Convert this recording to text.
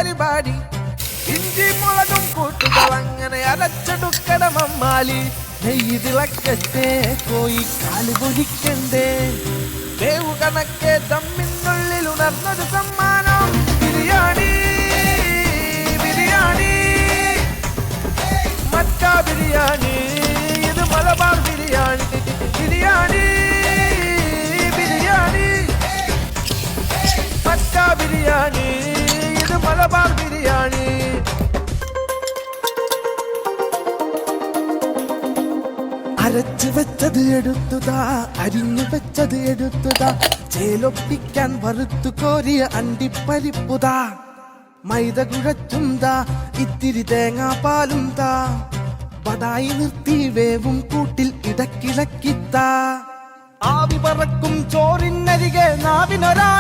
പരിപാടി. ഇഞ്ചി മുളകും കൂട്ടുകൾ അങ്ങനെ അരച്ചെടുക്കണം അമ്മാലി. നെയ്യ് തിളക്കട്ടെ, കോയി കാല് പൊരിക്കണ്ടേ, വേവു കണക്കെ തമ്മിനുള്ളിൽ ഉണർന്നൊരു സമ്മാനം. ബിരിയാണി ബിരിയാണി മക്ക ബിരിയാണി, ഇത് മലബാർ ബിരിയാണി. ബിരിയാണി ബിരിയാണി മക്ക ബിരിയാണി, ഇത് മലബാർ ബിരിയാണി. അരച്ചു വെച്ചത് എടുത്തുതാ, അരിഞ്ഞു വെച്ചത് എടുത്തുതാ, ചേലൊപ്പിക്കാൻ വറുത്തു കോരിയ അണ്ടിപ്പരിപ്പുതാ, മൈദ കുഴച്ചും താ, ഇത്തിരി തേങ്ങാപ്പാലും താ, പടായി നിർത്തി വേവും കൂട്ടിൽ ഇടക്കിളക്കിത്താ. ആവി പറക്കും ചോറിനരികെ നാവിനൊരാ